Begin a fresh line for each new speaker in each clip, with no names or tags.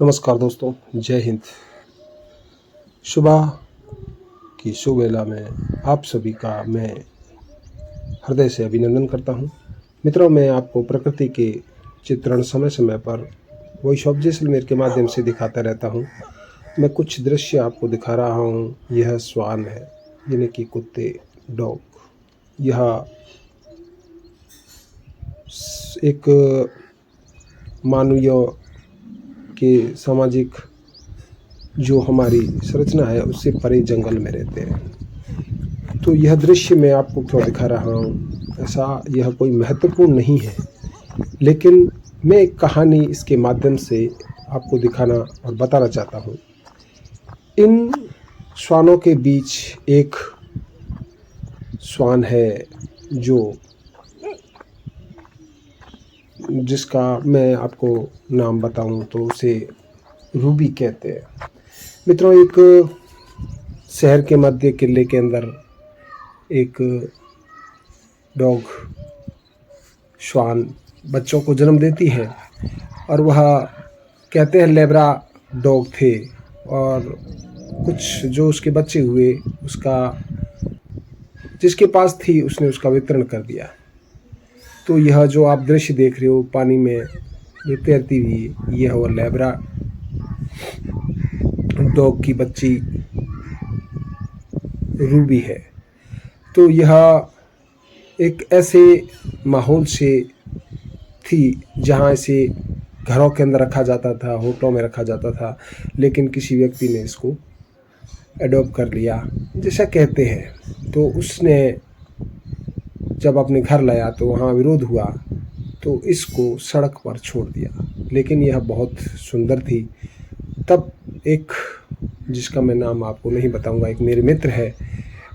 नमस्कार दोस्तों, जय हिंद। सुबह की सुवेला में आप सभी का मैं हृदय से अभिनंदन करता हूं। मित्रों, मैं आपको प्रकृति के चित्रण समय समय पर वॉइस ऑफ जैसलमेर के माध्यम से दिखाता रहता हूं। मैं कुछ दृश्य आपको दिखा रहा हूं। यह श्वान है, यानी कि कुत्ते, डॉग। यह एक मानवीय के सामाजिक जो हमारी संरचना है उससे परे जंगल में रहते हैं। तो यह दृश्य मैं आपको क्यों दिखा रहा हूँ, ऐसा यह कोई महत्वपूर्ण नहीं है, लेकिन मैं एक कहानी इसके माध्यम से आपको दिखाना और बताना चाहता हूँ। इन श्वानों के बीच एक श्वान है जिसका मैं आपको नाम बताऊं तो उसे रूबी कहते हैं। मित्रों, एक शहर के मध्य किले के अंदर एक डॉग श्वान बच्चों को जन्म देती है और वह कहते हैं लेब्रा डॉग थे, और कुछ जो उसके बच्चे हुए उसका जिसके पास थी उसने उसका वितरण कर दिया। तो यह जो आप दृश्य देख रहे हो पानी में ये तैरती हुई, यह वो लेब्रा डॉग की बच्ची रूबी है। तो यह एक ऐसे माहौल से थी जहाँ इसे घरों के अंदर रखा जाता था, होटलों में रखा जाता था, लेकिन किसी व्यक्ति ने इसको एडॉप्ट कर लिया जैसा कहते हैं। तो उसने जब अपने घर लाया तो वहाँ विरोध हुआ, तो इसको सड़क पर छोड़ दिया। लेकिन यह बहुत सुंदर थी। तब एक, जिसका मैं नाम आपको नहीं बताऊंगा, एक मेरे मित्र है,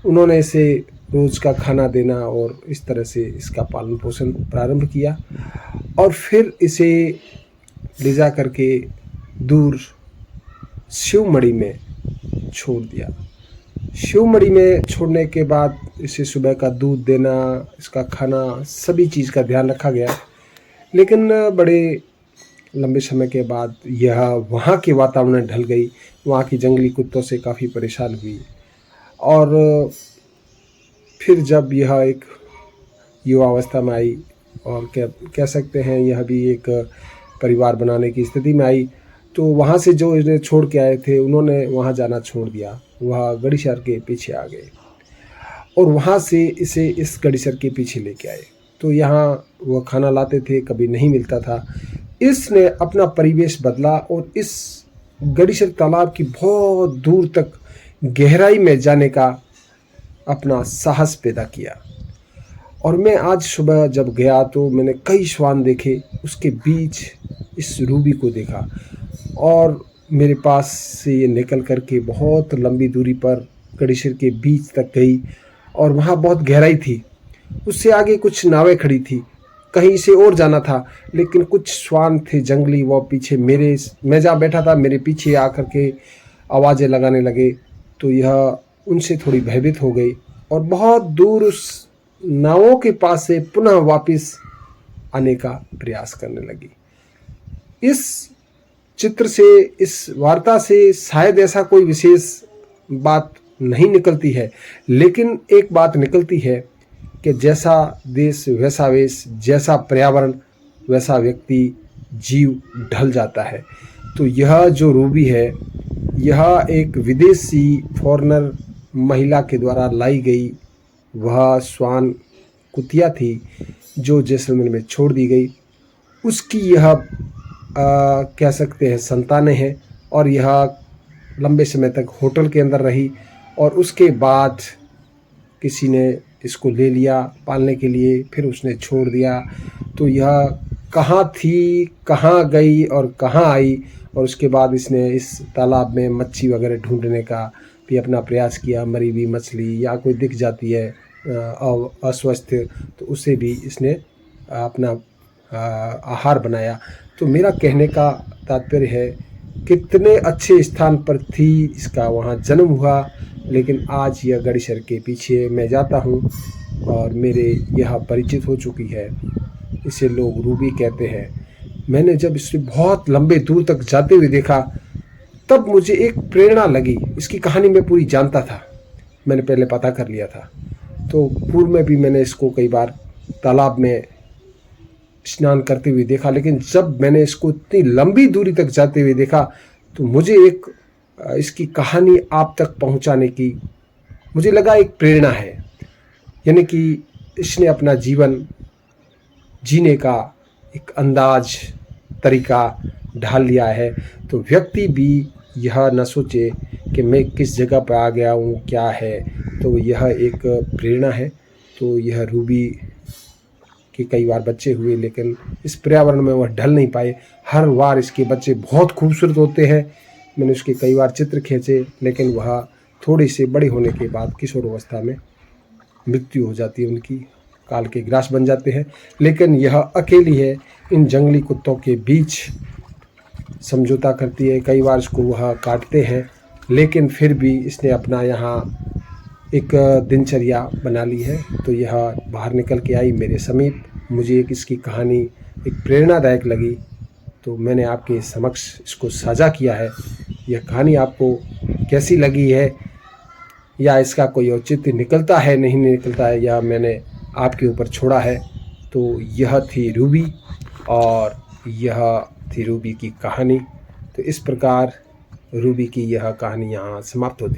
उन्होंने इसे रोज़ का खाना देना और इस तरह से इसका पालन पोषण प्रारंभ किया, और फिर इसे ले जा करके दूर शिवमढ़ी में छोड़ दिया। शिवमढ़ी में छोड़ने के बाद इसे सुबह का दूध देना, इसका खाना, सभी चीज़ का ध्यान रखा गया। लेकिन बड़े लंबे समय के बाद यह वहाँ के वातावरण में ढल गई, वहाँ की जंगली कुत्तों से काफ़ी परेशान हुई, और फिर जब यह एक युवावस्था में आई और कह सकते हैं यह भी एक परिवार बनाने की स्थिति में आई, तो वहाँ से जो इन्हें छोड़ के आए थे उन्होंने वहाँ जाना छोड़ दिया। वह गढ़ीसर के पीछे आ गए और वहाँ से इसे इस गढ़ीसर के पीछे लेके आए। तो यहाँ वह खाना लाते थे, कभी नहीं मिलता था। इसने अपना परिवेश बदला और इस गढ़ीसर तालाब की बहुत दूर तक गहराई में जाने का अपना साहस पैदा किया। और मैं आज सुबह जब गया तो मैंने कई श्वान देखे, उसके बीच इस रूबी को देखा, और मेरे पास से ये निकल करके बहुत लंबी दूरी पर गढ़ीसर के बीच तक गई, और वहाँ बहुत गहराई थी। उससे आगे कुछ नावें खड़ी थी, कहीं से और जाना था, लेकिन कुछ श्वान थे जंगली, वो पीछे मैं जहाँ बैठा था मेरे पीछे आकर के आवाज़ें लगाने लगे। तो यह उनसे थोड़ी भयभीत हो गई और बहुत दूर उस नावों के पास से पुनः वापस आने का प्रयास करने लगी। इस चित्र से, इस वार्ता से शायद ऐसा कोई विशेष बात नहीं निकलती है, लेकिन एक बात निकलती है कि जैसा देश वैसा वेश, जैसा पर्यावरण वैसा व्यक्ति, जीव ढल जाता है। तो यह जो रूबी है, यह एक विदेशी फॉरेनर महिला के द्वारा लाई गई वह श्वान कुतिया थी जो जैसलमेर में छोड़ दी गई। उसकी यह कह सकते हैं संतानें हैं, और यह लंबे समय तक होटल के अंदर रही, और उसके बाद किसी ने इसको ले लिया पालने के लिए, फिर उसने छोड़ दिया। तो यह कहाँ थी, कहाँ गई और कहाँ आई, और उसके बाद इसने इस तालाब में मच्छी वगैरह ढूंढने का भी अपना प्रयास किया। मरी हुई मछली या कोई दिख जाती है अस्वस्थ, तो उसे भी इसने अपना आहार बनाया। तो मेरा कहने का तात्पर्य है, कितने अच्छे स्थान पर थी, इसका वहाँ जन्म हुआ, लेकिन आज यह गढ़ीसर के पीछे मैं जाता हूँ और मेरे यहाँ परिचित हो चुकी है। इसे लोग रूबी कहते हैं। मैंने जब इसे बहुत लंबे दूर तक जाते हुए देखा, तब मुझे एक प्रेरणा लगी। इसकी कहानी मैं पूरी जानता था, मैंने पहले पता कर लिया था। तो पूर्व में भी मैंने इसको कई बार तालाब में स्नान करते हुए देखा, लेकिन जब मैंने इसको इतनी लंबी दूरी तक जाते हुए देखा तो मुझे एक इसकी कहानी आप तक पहुंचाने की मुझे लगा एक प्रेरणा है। यानी कि इसने अपना जीवन जीने का एक अंदाज, तरीका ढाल लिया है। तो व्यक्ति भी यह न सोचे कि मैं किस जगह पर आ गया हूँ, क्या है। तो यह एक प्रेरणा है। तो यह रूबी के कई बार बच्चे हुए, लेकिन इस पर्यावरण में वह ढल नहीं पाए। हर बार इसके बच्चे बहुत खूबसूरत होते हैं। मैंने उसके कई बार चित्र खींचे, लेकिन वह थोड़े से बड़े होने के बाद किशोरावस्था में मृत्यु हो जाती है उनकी, काल के ग्रास बन जाते हैं। लेकिन यह अकेली है, इन जंगली कुत्तों के बीच समझौता करती है। कई बार इसको वह काटते हैं, लेकिन फिर भी इसने अपना यहाँ एक दिनचर्या बना ली है। तो यह बाहर निकल के आई मेरे समीप। मुझे एक इसकी कहानी एक प्रेरणादायक लगी, तो मैंने आपके समक्ष इसको साझा किया है। यह कहानी आपको कैसी लगी है, या इसका कोई औचित्य निकलता है नहीं निकलता है, यह मैंने आपके ऊपर छोड़ा है। तो यह थी रूबी, और यह थी रूबी की कहानी। तो इस प्रकार रूबी की यह कहानी यहाँ समाप्त होती है।